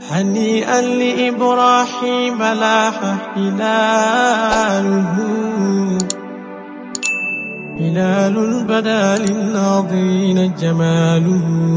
هنيئا لإبراهيم لاح هلاله هلال بدا للناظرين جماله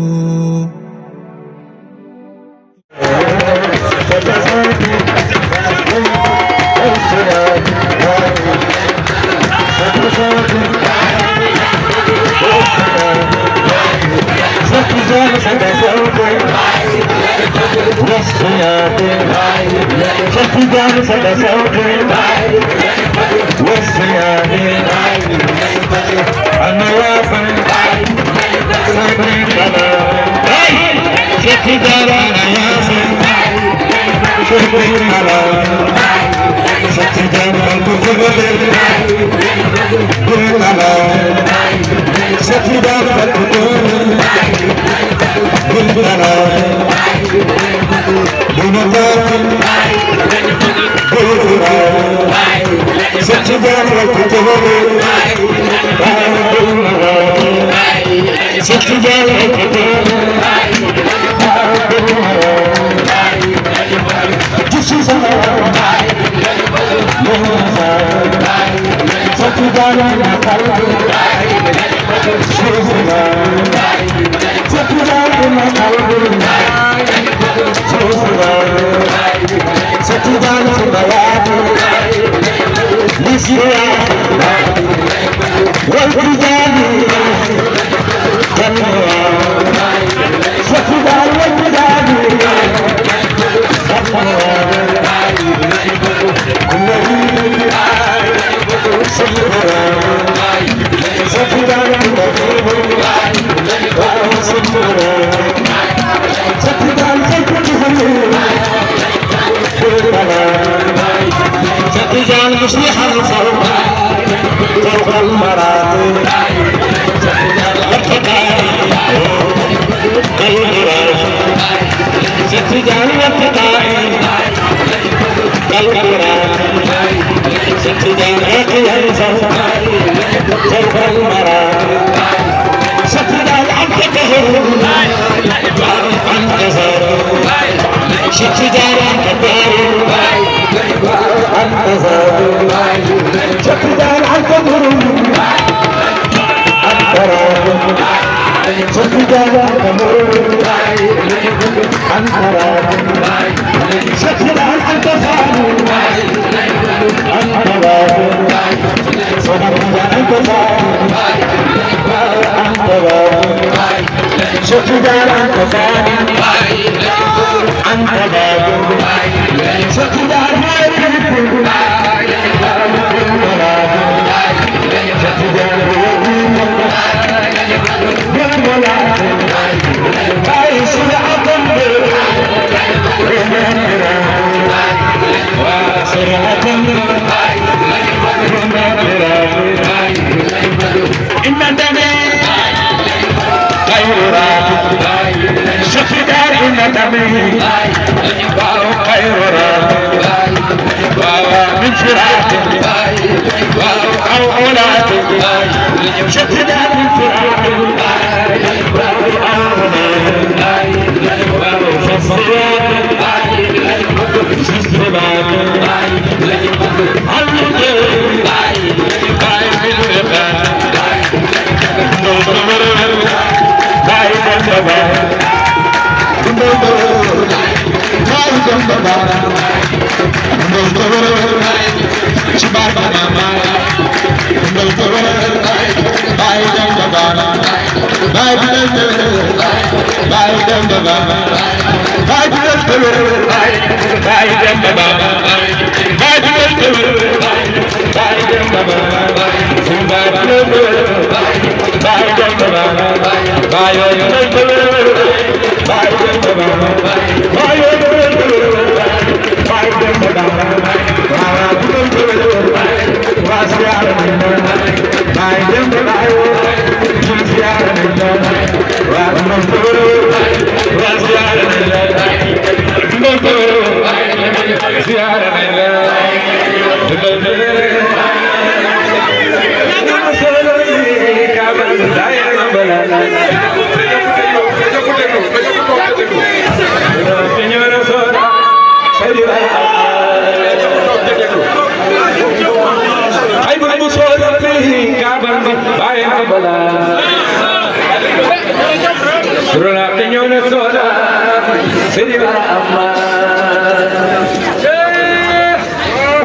Seydi Barhama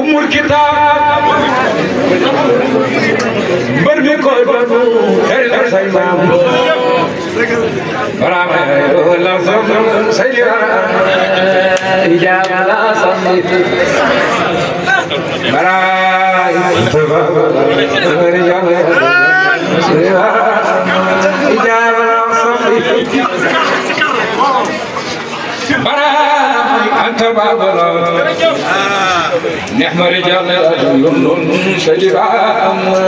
umul kitab mbër mi koy banu xëy na say maam Barhama la sam Seydi Barhama ijaab la sammi Baray anta babala نحن رجال Seydi Barhama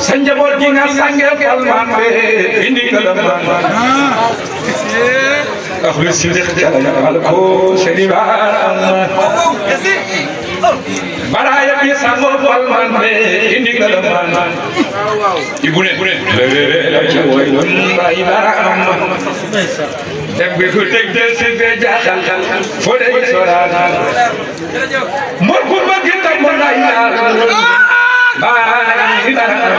sanjabor gi nga sangel kalman be indi kalaman akhlu sidiq jalal ko Seydi Barhama baraya bi sango kalman be indi kalaman ibune la jawoy bay Barhama dem bi ko tek del ci be jaxal fo day sorana mo ko bëgg tam mo lay bay Barhama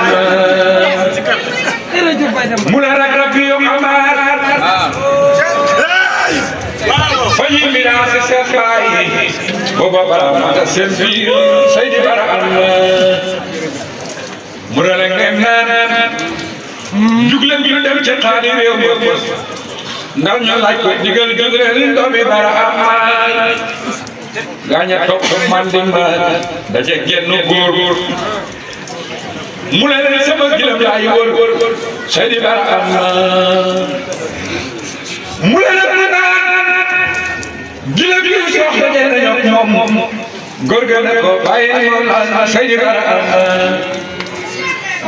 mula rak rabbi yo amar fayi miras se fay boba Barhama sen fi Seydi Barhama mura la ngem nan juglen ñu dem ci xadi rew mo ndaw ñu laaj ko digal digal doomi Barhama gaña tok man dimba daje genn góor mu ne leen sama gilam laay wër Seydi Barhama mu ne leen naan gilam yi sox daje nañu moom góor ga ne ko bàyyi moom la Seydi Barhama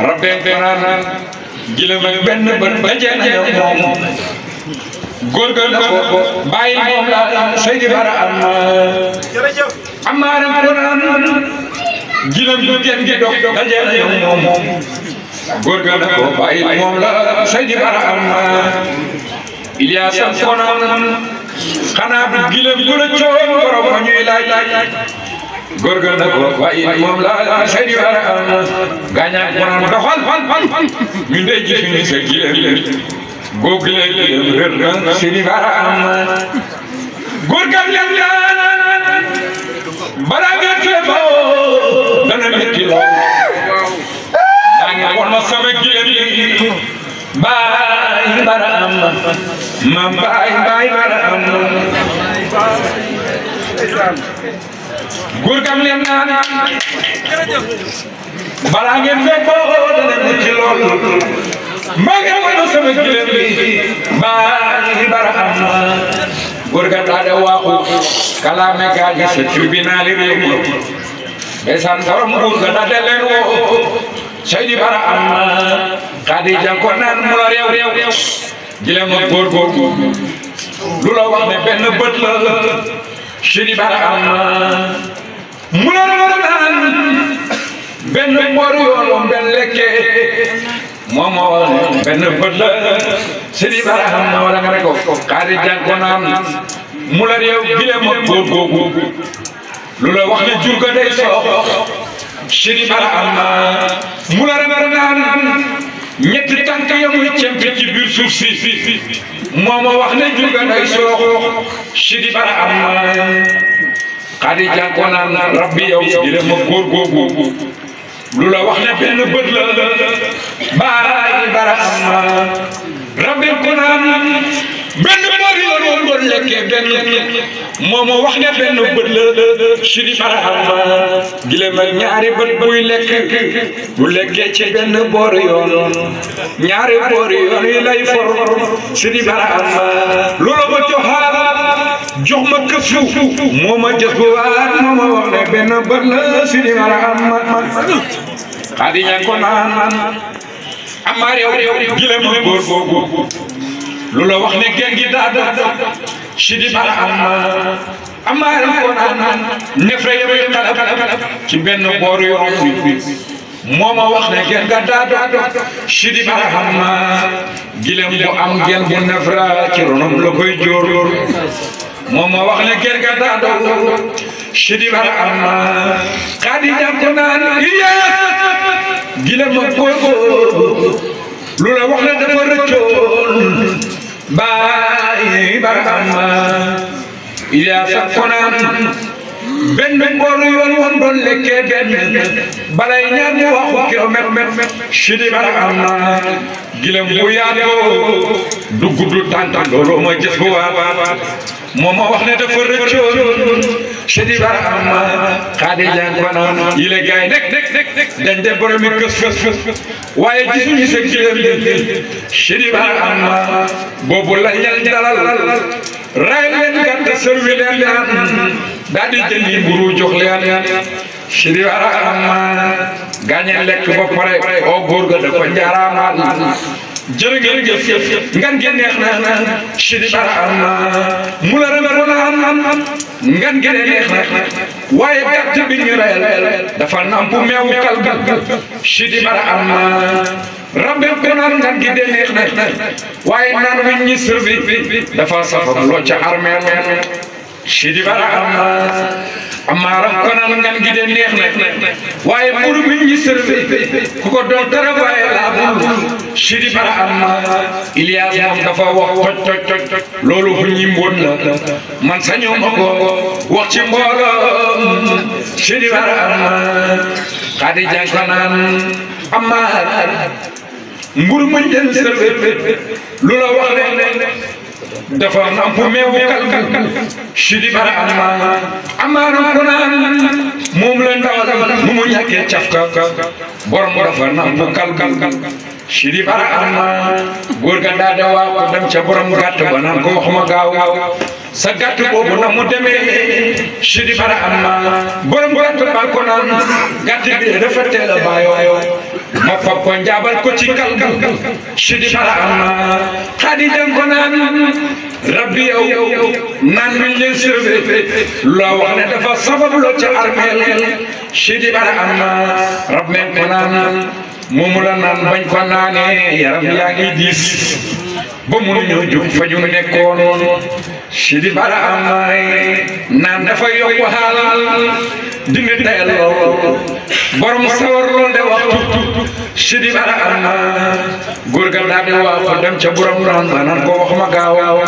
rabbe ko naan gilam ak benn bët daje nañu moom góor ga ne ko bàyyi moom la Seydi Barhama amaaram ko naan gilam bu gen gi dog daje nañu moom góor ga ne ko bàyyi moom la Seydi Barhama Ilyasam ko naan xanaa bu gilam bu la coon borom ma ñuy laaj góor ga ne ko bàyyi moom la Seydi Barhama gaañaa ko naan doxal ñu ndey ji fi ni sa gilam googu léegi réer na Seydi Barhama góor ga ñam ñaan balaa nga teeboo dana metti lool maa ngi woon ma sama gileem yi baay Barhama ma baay Barhama góor ga ñam ñaan balaa ngeen teeboo dana metti lool maa ngi woon sama gileem yi baay Barhama góor ga daal di waaxu kalaame gaa gi sa tribunal réew mi ndeysaan borom góor ga daal di leen woo Seydi Barhama Khadija ko naan mu la réew gileem ak góor googu lu la wax ne benn bët la Seydi Barhama mu la naan benn boor yoon benn lekke moom moo wax ne benn bët la Seydi Barhama wala nga ne ko Khadija ko naan mu la réew gileem ak góor googu lu la wax ne jur ga day soox Seydi Barhama mu la naan ñetti tànk ya muy cempe ci biir suuf si moom moo wax ne jur ga day soox Seydi Barhama Khadija ko naan rabbi yow gileem ak góor googu lu la wax ne benn bët la baay Barhama rabbi ko naan benn boor yoon woon doon lekkee benn moom moo wax ne benn bët la Seydi Barhama gileem ak ñaari bët buy lekk bu lekkee ci benn boor yoon ñaari boor yoon yi lay for Seydi Barhama loolu ma jox ma këfu moo ma jës bu waat moo ma wax ne benn bët la Seydi Barhama Khadija ko naan amaar yow gileem ak góor googu lu la wax ne gen gi daada Seydi Barhama amaar ko naan nefre yëpp xalab ci benn boor yoon bi moo ma wax ne gen ga daada Seydi Barhama gileem bu am gen bu nefra ci ronam la koy jóor moo ma wax ne gen ga daada Seydi Barhama Khadija ko naan gileem ak góor lu la wax ne dafa rëccoon baay barahama Ilyaasa konaan benn mboolu yoon doon lekkee benn balay ñaar ñu waxu kilomètre Sidi barahama gilem bu yaatoo du gudd tànk looloo ma gis bu waat moo ma wax ne dafa rëccoon Sidi barahama xaadi jaan konaan yile gaay nek dañ de boromi kës waaye gisuñu sa gilem Sidi barahama boobu la ñal dalal ray leen gàtt servi leen daal di jëndi mburu jox leen Sidi barahama gaañe lekk ba pare oo góor ga da ko njaaraamal jërë ngeen jëf ngan gi neex na Sidi barahama mu la rëbb naan ngan gi neex na waaye gàtt bi ñu reyal dafa namp meewu kalbi Sidi barahama rabbe ko naan ngan gi neex na waaye naan wi ñi servi dafa safam loo ca armeel Sidi barahama amaaram ko naan ngan gi neex na waaye mburu mi ñi servi ku ko doon dara waaye laa Sidi barahama Ilyaas moom dafa wax toj loolu fu ñi mboon la man sañoo ma ko wax ci mbooloo Sidi barahama xaadi jaan ko naan amaar mburu ma jël servi lu la wax ne dafa nampu meewu kalbi Sidi barahama amaaram ko naan moom la ndawal mu mu ñàkkee cafka borom dafa nampu kalbi Sidi barahama góor ga daa de waa ko dem ca borom gàtt ba naan ko wax ma gaaw sa gàtt boobu na mu demee Sidi barahama borom gàtt ba ko naan gàtt bi dafa teel a baayoo ma fab ko njaabal ko ci kalbi Sidi barahama xaadi dem ko naan rabbi yow naan mi leen serve loo wax ne dafa sabab loo ca armeel Sidi barahama rab men ko naan moomu la naan bañ ko naanee yaram yaa ngi diis ba mënuñoo jóg fa ñu nekkoon Sidi barahama naan dafa yokk xaalal dina tayal lool borom sawar lool de waxtu Sidi barahama góor ga daal di waa ko dem ca borom naan ba naan ko wax ma gaaw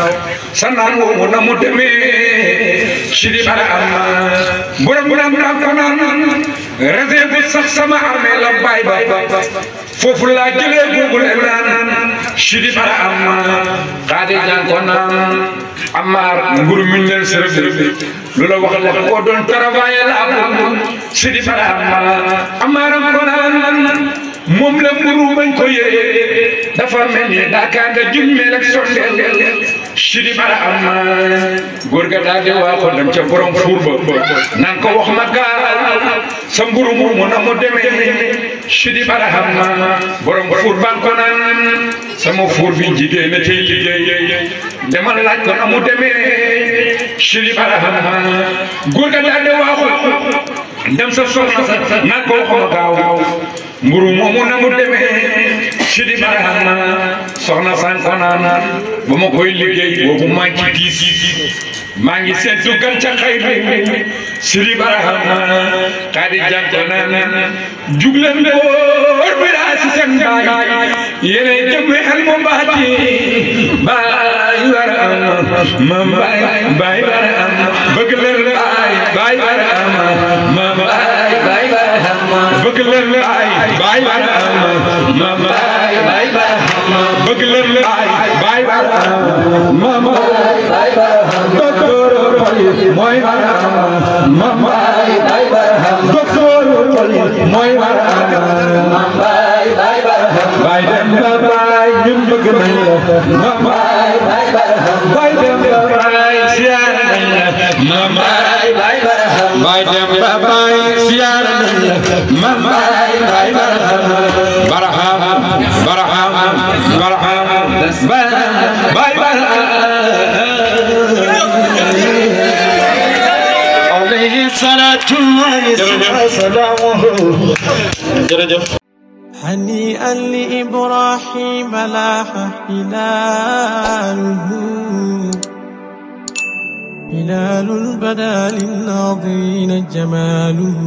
sa naan woowu na mu demee Sidi barahama borom naan ko naan réserve sax sama armée la baay ba foofu laa jëlee googu leen naan Sidi barahama xaadi jaan ko naan amaar mburu mi leen servi lu la wax la ko doon travailler la Sidi barahama amaaram ko naan moom la mburu bañ ko yee dafa mel ni daakaanga jummeel ak sondeel Sidi barahama góor ga daal di waa ko dem ca borom fuur ba naan ko wax ma gaaw sa mburu moomu na mu demee Sidi barahama borom fuur ba ko naan sama fuur bi jigéen a tey liggéey demal laaj ko na mu demee Sidi barahama góor ga daal di waa ko dem sa soxna sa naan ko wax ma gaaw mburu moomu na mu demee Sidi barahama soxna san ko naan ba ma koy liggéey boobu maa ci tiis maa ngi seetu gàncax xay Sidi barahama xaadi jaan ko naan jugleen góor bi daa si seen baay yéene jëmme xel mu baati baay barahama mam baay barahama bëgg leen baay barahama mam baay barahama bëgg leen baay barahama mam baay barahama bëgg leen baay barahama mam baay barahama mooy barahama mam baay barahama docteur mooy barahama mam baay barahama baay dem ba baay ñun bëgg nañ la mam baay barahama baay dem ba baay siyaare nañ la mam baay barahama baay dem ba baay siyaare nañ la mam baay barahama barahama barahama barahama baay barahama هنيئا لإبراهيم لاح هلاله هلال بدا للناظرين جماله